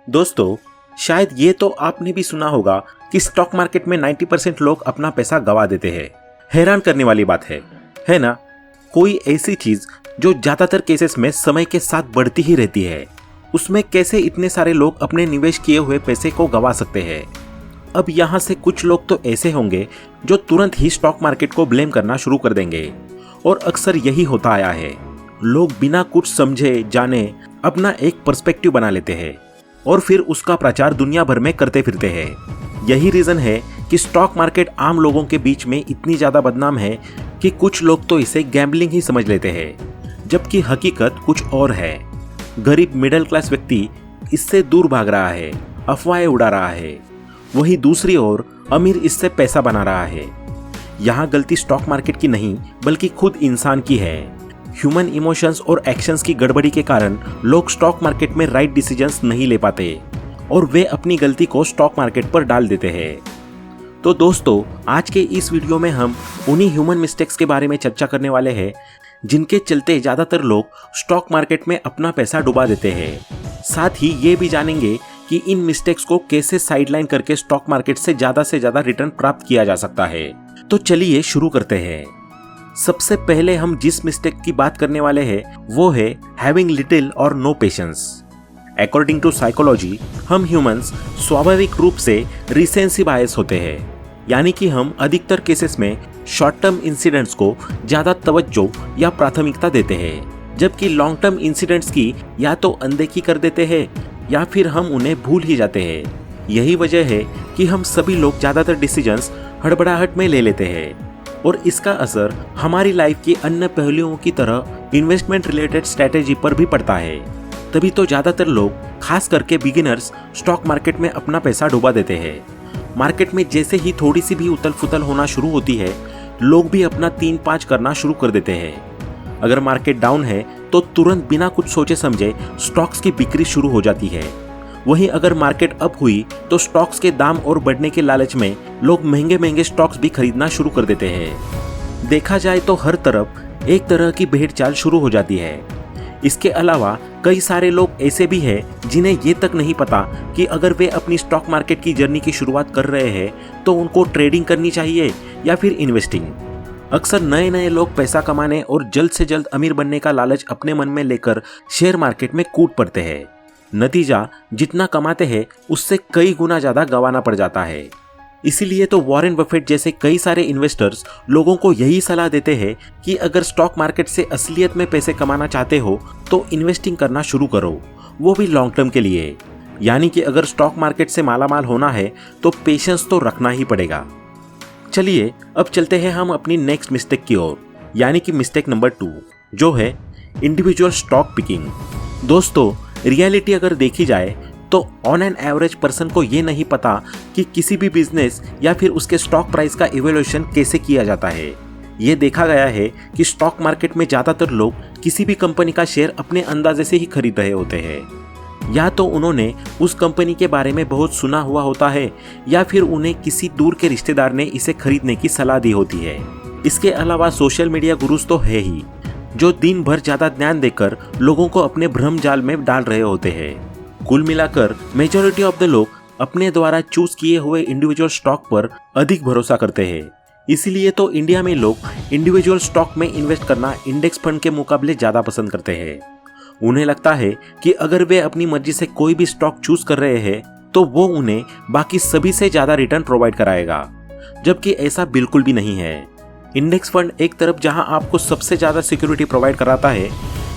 दोस्तों, शायद ये तो आपने भी सुना होगा कि स्टॉक मार्केट में 90% लोग अपना पैसा गवा देते हैं। हैरान करने वाली बात है ना? कोई ऐसी चीज जो ज्यादातर केसेस में समय के साथ बढ़ती ही रहती है, उसमें कैसे इतने सारे लोग अपने निवेश किए हुए पैसे को गवा सकते हैं? अब यहाँ से कुछ लोग तो ऐसे होंगे जो तुरंत ही स्टॉक मार्केट को ब्लेम करना शुरू कर देंगे, और अक्सर यही होता आया है। लोग बिना कुछ समझे जाने अपना एक पर्सपेक्टिव बना लेते हैं और फिर उसका प्रचार दुनिया भर में करते फिरते हैं। यही रीजन है कि स्टॉक मार्केट आम लोगों के बीच में इतनी ज्यादा बदनाम है कि कुछ लोग तो इसे गैम्बलिंग ही समझ लेते हैं, जबकि हकीकत कुछ और है। गरीब मिडिल क्लास व्यक्ति इससे दूर भाग रहा है, अफवाहें उड़ा रहा है, वहीं दूसरी ओर अमीर इससे पैसा बना रहा है। यहाँ गलती स्टॉक मार्केट की नहीं बल्कि खुद इंसान की है। ह्यूमन इमोशंस और एक्शंस की गड़बड़ी के कारण लोग स्टॉक मार्केट में राइट डिसीजंस नहीं ले पाते और वे अपनी गलती को स्टॉक मार्केट पर डाल देते हैं। तो दोस्तों, आज के इस वीडियो में हम उन्हीं ह्यूमन मिस्टेक्स के बारे में चर्चा करने वाले हैं जिनके चलते ज्यादातर लोग स्टॉक मार्केट में अपना पैसा डुबा देते हैं। साथ ही ये भी जानेंगे कि इन मिस्टेक्स को कैसे साइडलाइन करके स्टॉक मार्केट से ज्यादा रिटर्न प्राप्त किया जा सकता है। तो चलिए शुरू करते हैं। सबसे पहले हम जिस मिस्टेक की बात करने वाले हैं वो है हैविंग लिटिल और no patience. According to psychology, हम ह्यूमंस स्वाभाविक रूप से रिसेंसी बायस होते हैं, यानी कि हम अधिकतर केसेस में शॉर्ट टर्म इंसिडेंट्स को ज्यादा तवज्जो या प्राथमिकता देते हैं, जबकि लॉन्ग टर्म इंसिडेंट्स की या तो अनदेखी कर देते हैं या फिर हम उन्हें भूल ही जाते हैं। यही वजह है कि हम सभी लोग ज्यादातर डिसीजंस हड़बड़ाहट में ले लेते हैं और इसका असर हमारी लाइफ की अन्य पहलुओं की तरह इन्वेस्टमेंट रिलेटेड स्ट्रेटेजी पर भी पड़ता है। तभी तो ज्यादातर लोग, खास करके बिगिनर्स, स्टॉक मार्केट में अपना पैसा डुबा देते हैं। मार्केट में जैसे ही थोड़ी सी भी उथल फुथल होना शुरू होती है, लोग भी अपना 3-5 करना शुरू कर देते हैं। अगर मार्केट डाउन है तो तुरंत बिना कुछ सोचे समझे स्टॉक्स की बिक्री शुरू हो जाती है। वहीं अगर मार्केट अप हुई तो स्टॉक्स के दाम और बढ़ने के लालच में लोग महंगे स्टॉक्स भी खरीदना शुरू कर देते हैं। देखा जाए तो हर तरफ एक तरह की भेड़चाल शुरू हो जाती है। इसके अलावा कई सारे लोग ऐसे भी हैं जिन्हें ये तक नहीं पता कि अगर वे अपनी स्टॉक मार्केट की जर्नी की शुरुआत कर रहे हैं तो उनको ट्रेडिंग करनी चाहिए या फिर इन्वेस्टिंग। अक्सर नए लोग पैसा कमाने और जल्द से जल्द अमीर बनने का लालच अपने मन में लेकर शेयर मार्केट में कूद पड़ते हैं। नतीजा, जितना कमाते हैं उससे कई गुना ज्यादा गंवाना पड़ जाता है। इसीलिए तो वॉरेन बफेट जैसे कई सारे इन्वेस्टर्स लोगों को यही सलाह देते हैं कि अगर स्टॉक मार्केट से असलियत में पैसे कमाना चाहते हो तो इन्वेस्टिंग करना शुरू करो, वो भी लॉन्ग टर्म के लिए। यानी कि अगर स्टॉक मार्केट से मालामाल होना है तो पेशेंस तो रखना ही पड़ेगा। चलिए अब चलते हैं हम अपनी नेक्स्ट मिस्टेक की ओर, यानी कि मिस्टेक नंबर 2, जो है इंडिविजुअल स्टॉक पिकिंग। दोस्तों, रियलिटी अगर देखी जाए तो ऑन एन एवरेज पर्सन को ये नहीं पता कि किसी भी बिजनेस या फिर उसके स्टॉक प्राइस का इवैल्यूएशन कैसे किया जाता है। ये देखा गया है कि स्टॉक मार्केट में ज्यादातर लोग किसी भी कंपनी का शेयर अपने अंदाजे से ही खरीद रहे होते हैं। या तो उन्होंने उस कंपनी के बारे में बहुत सुना हुआ होता है या फिर उन्हें किसी दूर के रिश्तेदार ने इसे खरीदने की सलाह दी होती है। इसके अलावा सोशल मीडिया गुरुज तो है ही, जो दिन भर ज्यादा ध्यान देकर लोगों को अपने भ्रम जाल में डाल रहे होते हैं। कुल मिलाकर मेजॉरिटी ऑफ द लोग अपने द्वारा चूज किए हुए इंडिविजुअल स्टॉक पर अधिक भरोसा करते हैं। इसीलिए तो इंडिया में लोग इंडिविजुअल स्टॉक में इन्वेस्ट करना इंडेक्स फंड के मुकाबले ज्यादा पसंद करते हैं। उन्हें लगता है कि अगर वे अपनी मर्जी से कोई भी स्टॉक चूज कर रहे हैं तो वो उन्हें बाकी सभी से ज्यादा रिटर्न प्रोवाइड कराएगा, जबकि ऐसा बिल्कुल भी नहीं है। इंडेक्स फंड एक तरफ जहां आपको सबसे ज्यादा सिक्योरिटी प्रोवाइड कराता है,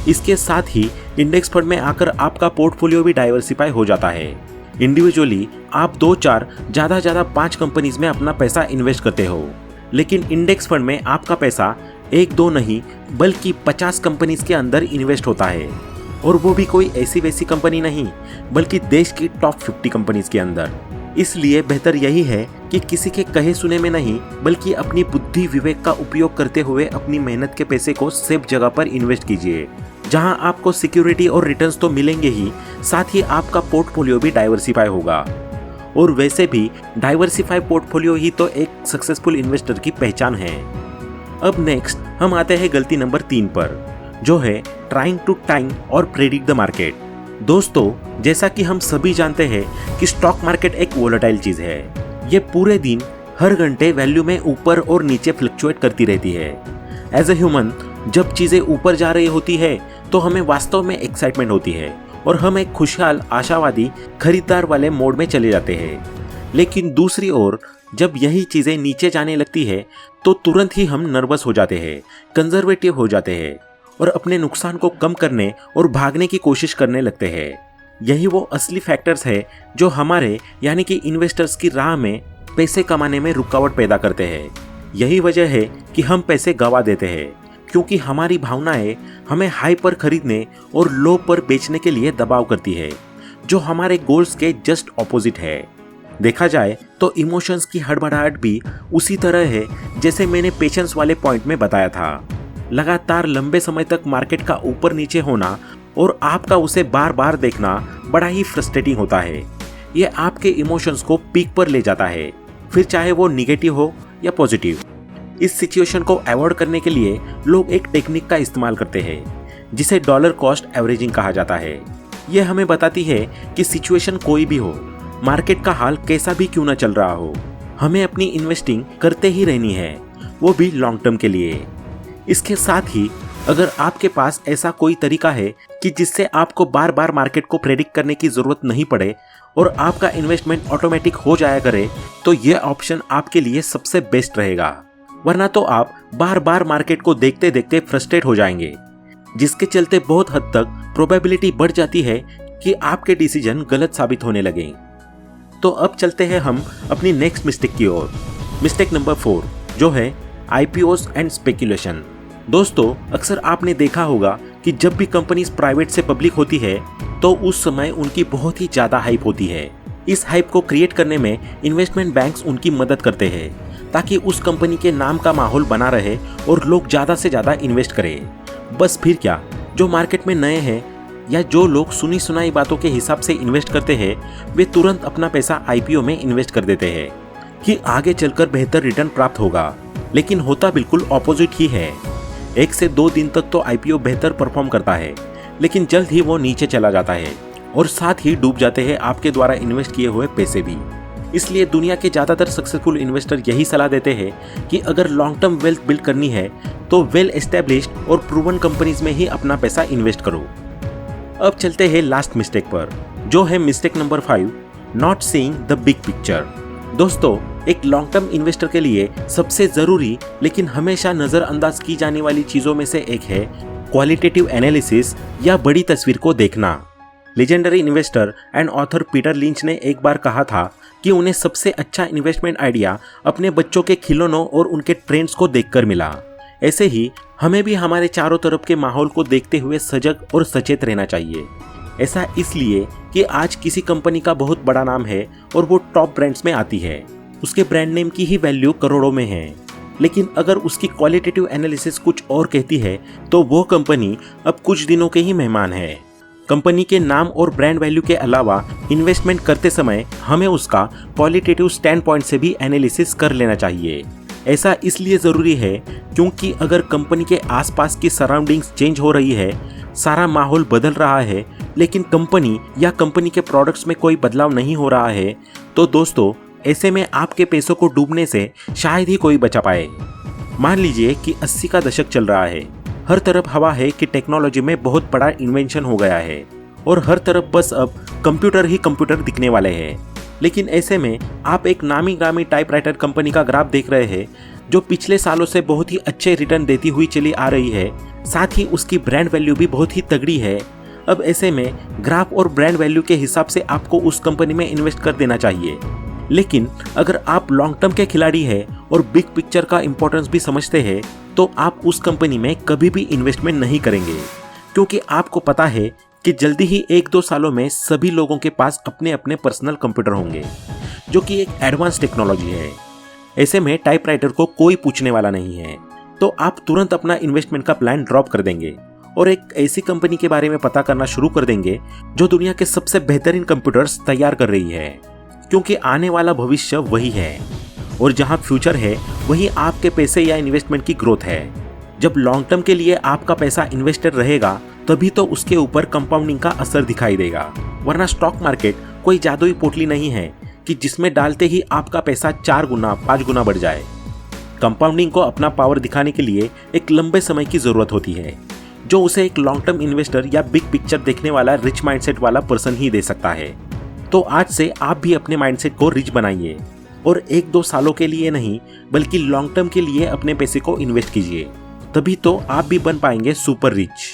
इसके साथ ही इंडेक्स फंड में आकर आपका पोर्टफोलियो भी डाइवर्सिफाई हो जाता है। इंडिविजुअली आप 2-4 ज्यादा 5 कंपनीज में अपना पैसा इन्वेस्ट करते हो, लेकिन इंडेक्स फंड में आपका पैसा 1-2 नहीं बल्कि 50 कंपनीज के अंदर इन्वेस्ट होता है, और वो भी कोई ऐसी वैसी कंपनी नहीं बल्कि देश की टॉप 50 कंपनीज के अंदर। इसलिए बेहतर यही है कि किसी के कहे सुने में नहीं बल्कि अपनी बुद्धि विवेक का उपयोग करते हुए अपनी मेहनत के पैसे को सेफ जगह पर इन्वेस्ट कीजिए, जहां आपको सिक्योरिटी और रिटर्न्स तो मिलेंगे ही, साथ ही आपका पोर्टफोलियो भी डाइवर्सिफाई होगा। और वैसे भी डाइवर्सिफाई पोर्टफोलियो ही तो एक सक्सेसफुल इन्वेस्टर की पहचान है। अब नेक्स्ट हम आते हैं गलती नंबर 3 पर, जो है ट्राइंग टू टाइम और प्रेडिक्ट द मार्केट। दोस्तों, जैसा कि हम सभी जानते हैं कि स्टॉक मार्केट एक वोलेटाइल चीज है। ये पूरे दिन हर घंटे वैल्यू में ऊपर और नीचे फ्लक्चुएट करती रहती है। एज ए ह्यूमन, जब चीजें ऊपर जा रही होती है तो हमें वास्तव में एक्साइटमेंट होती है और हम एक खुशहाल आशावादी खरीदार वाले मोड में चले जाते हैं। लेकिन दूसरी ओर जब यही चीजें नीचे जाने लगती है तो तुरंत ही हम नर्वस हो जाते हैं, कंजर्वेटिव हो जाते हैं और अपने नुकसान को कम करने और भागने की कोशिश करने लगते हैं। यही वो असली फैक्टर्स है जो हमारे यानी कि इन्वेस्टर्स की राह में पैसे कमाने में रुकावट पैदा करते हैं। यही वजह है कि हम पैसे गवा देते हैं, क्योंकि हमारी भावनाएं हमें हाई पर खरीदने और लो पर बेचने के लिए दबाव करती है, जो हमारे गोल्स के जस्ट ऑपोजिट है। देखा जाए तो इमोशंस की हड़बड़ाहट भी उसी तरह है जैसे मैंने पेशेंस वाले पॉइंट में बताया था। लगातार लंबे समय तक मार्केट का ऊपर नीचे होना और आपका उसे बार बार देखना बड़ा ही फ्रस्ट्रेटिंग होता है। ये आपके इमोशंस को पीक पर ले जाता है, फिर चाहे वो निगेटिव हो या पॉजिटिव। इस सिचुएशन को अवॉइड करने के लिए लोग एक टेक्निक का इस्तेमाल करते हैं जिसे डॉलर कॉस्ट एवरेजिंग कहा जाता है। यह हमें बताती है कि सिचुएशन कोई भी हो, मार्केट का हाल कैसा भी क्यों न चल रहा हो, हमें अपनी इन्वेस्टिंग करते ही रहनी है, वो भी लॉन्ग टर्म के लिए। इसके साथ ही अगर आपके पास ऐसा कोई तरीका है कि जिससे आपको बार बार मार्केट को प्रेडिक्ट करने की जरूरत नहीं पड़े और आपका इन्वेस्टमेंट ऑटोमेटिक हो जाया करे, तो यह ऑप्शन आपके लिए सबसे बेस्ट रहेगा। वरना तो आप बार बार मार्केट को देखते देखते फ्रस्ट्रेट हो जाएंगे, जिसके चलते बहुत हद तक प्रोबेबिलिटी बढ़ जाती है कि आपके डिसीजन गलत साबित होने लगे। तो अब चलते हैं हम अपनी नेक्स्ट मिस्टेक की ओर। मिस्टेक नंबर 4 जो है आईपीओस एंड स्पेकुलेशन। दोस्तों, अक्सर आपने देखा होगा कि जब भी कंपनीज प्राइवेट से पब्लिक होती है तो उस समय उनकी बहुत ही ज्यादा हाइप होती है। इस हाइप को क्रिएट करने में इन्वेस्टमेंट बैंक्स उनकी मदद करते हैं ताकि उस कंपनी के नाम का माहौल बना रहे और लोग ज्यादा से ज्यादा इन्वेस्ट करें। बस फिर क्या, जो मार्केट में नए हैं या जो लोग सुनी सुनाई बातों के हिसाब से इन्वेस्ट करते हैं, वे तुरंत अपना पैसा आईपीओ में इन्वेस्ट कर देते हैं कि आगे चलकर बेहतर रिटर्न प्राप्त होगा। लेकिन होता बिल्कुल ऑपोजिट ही है। 1 से 2 दिन तक तो आईपीओ बेहतर परफॉर्म करता है, लेकिन जल्द ही वो नीचे चला जाता है और साथ ही डूब जाते हैं आपके द्वारा इन्वेस्ट किए हुए पैसे भी। इसलिए दुनिया के ज्यादातर सक्सेसफुल इन्वेस्टर यही सलाह देते हैं कि अगर लॉन्ग टर्म वेल्थ बिल्ड करनी है तो वेल एस्टेब्लिश्ड और प्रूवन कंपनीज में ही अपना पैसा इन्वेस्ट करो। अब चलते हैं लास्ट मिस्टेक पर, जो है mistake number 5, not seeing the big picture. दोस्तों, एक लॉन्ग टर्म इन्वेस्टर के लिए सबसे जरूरी लेकिन हमेशा नजरअंदाज की जाने वाली चीजों में से एक है क्वालिटेटिव एनालिसिस या बड़ी तस्वीर को देखना। Legendary investor and author Peter lynch ने एक बार कहा था कि उन्हें सबसे अच्छा इन्वेस्टमेंट आइडिया अपने बच्चों के खिलौनों और उनके ट्रेंड्स को देखकर मिला। ऐसे ही हमें भी हमारे चारों तरफ के माहौल को देखते हुए सजग और सचेत रहना चाहिए। ऐसा इसलिए कि आज किसी कंपनी का बहुत बड़ा नाम है और वो टॉप ब्रांड्स में आती है, उसके ब्रांड नेम की ही वैल्यू करोड़ों में है। लेकिन अगर उसकी क्वालिटेटिव एनालिसिस कुछ और कहती है तो वो कंपनी अब कुछ दिनों के ही मेहमान है। कंपनी के नाम और ब्रांड वैल्यू के अलावा इन्वेस्टमेंट करते समय हमें उसका क्वालिटेटिव स्टैंड पॉइंट से भी एनालिसिस कर लेना चाहिए। ऐसा इसलिए ज़रूरी है क्योंकि अगर कंपनी के आसपास की सराउंडिंग्स चेंज हो रही है, सारा माहौल बदल रहा है, लेकिन कंपनी या कंपनी के प्रोडक्ट्स में कोई बदलाव नहीं हो रहा है, तो दोस्तों ऐसे में आपके पैसों को डूबने से शायद ही कोई बचा पाए। मान लीजिए कि 80 का दशक चल रहा है, हर तरफ हवा है कि टेक्नोलॉजी में बहुत बड़ा इन्वेंशन हो गया है और हर तरफ बस अब कंप्यूटर ही कंप्यूटर दिखने वाले हैं। लेकिन ऐसे में आप एक नामी गामी टाइपराइटर कंपनी का ग्राफ देख रहे हैं जो पिछले सालों से बहुत ही अच्छे रिटर्न देती हुई चली आ रही है, साथ ही उसकी ब्रांड वैल्यू भी बहुत ही तगड़ी है। अब ऐसे में ग्राफ और ब्रांड वैल्यू के हिसाब से आपको उस कंपनी में इन्वेस्ट कर देना चाहिए। लेकिन अगर आप लॉन्ग टर्म के खिलाड़ी हैं और बिग पिक्चर का इंपॉर्टेंस भी समझते हैं, तो आप उस कंपनी में कभी भी इन्वेस्टमेंट नहीं करेंगे, क्योंकि आपको पता है कि जल्दी ही 1-2 सालों में सभी लोगों के पास अपने अपने पर्सनल कंप्यूटर होंगे, जो कि एक एडवांस टेक्नोलॉजी है। ऐसे में टाइपराइटर को कोई पूछने वाला नहीं है, तो आप तुरंत अपना इन्वेस्टमेंट का प्लान ड्रॉप कर देंगे और एक ऐसी कंपनी के बारे में पता करना शुरू कर देंगे जो दुनिया के सबसे बेहतरीन कंप्यूटर्स तैयार कर रही है, क्योंकि आने वाला भविष्य वही है और जहां फ्यूचर है वही आपके पैसे या इन्वेस्टमेंट की ग्रोथ है। जब लॉन्ग टर्म के लिए आपका पैसा इन्वेस्टेड रहेगा तभी तो उसके ऊपर कंपाउंडिंग का असर दिखाई देगा। वरना स्टॉक मार्केट कोई जादुई पोटली नहीं है कि जिसमें डालते ही आपका पैसा 4 गुना 5 गुना बढ़ जाए। कंपाउंडिंग को अपना पावर दिखाने के लिए एक लंबे समय की जरूरत होती है, जो उसे एक लॉन्ग टर्म इन्वेस्टर या बिग पिक्चर देखने वाला रिच माइंडसेट वाला पर्सन ही दे सकता है। तो आज से आप भी अपने माइंडसेट को रिच बनाइए और 1-2 सालों के लिए नहीं बल्कि लॉन्ग टर्म के लिए अपने पैसे को इन्वेस्ट कीजिए, तभी तो आप भी बन पाएंगे सुपर रिच।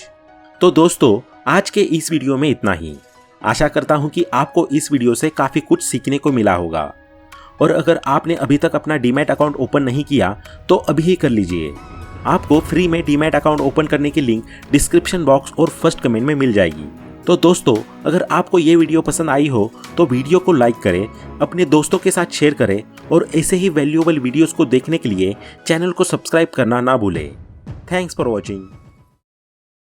तो दोस्तों, आज के इस वीडियो में इतना ही। आशा करता हूं कि आपको इस वीडियो से काफी कुछ सीखने को मिला होगा। और अगर आपने अभी तक अपना डीमैट अकाउंट ओपन नहीं किया तो अभी ही कर लीजिए। आपको फ्री में डीमैट अकाउंट ओपन करने की लिंक डिस्क्रिप्शन बॉक्स और फर्स्ट कमेंट में मिल जाएगी। तो दोस्तों, अगर आपको ये वीडियो पसंद आई हो तो वीडियो को लाइक करें, अपने दोस्तों के साथ शेयर करें और ऐसे ही वैल्यूएबल वीडियोस को देखने के लिए चैनल को सब्सक्राइब करना ना भूलें। Thanks for watching.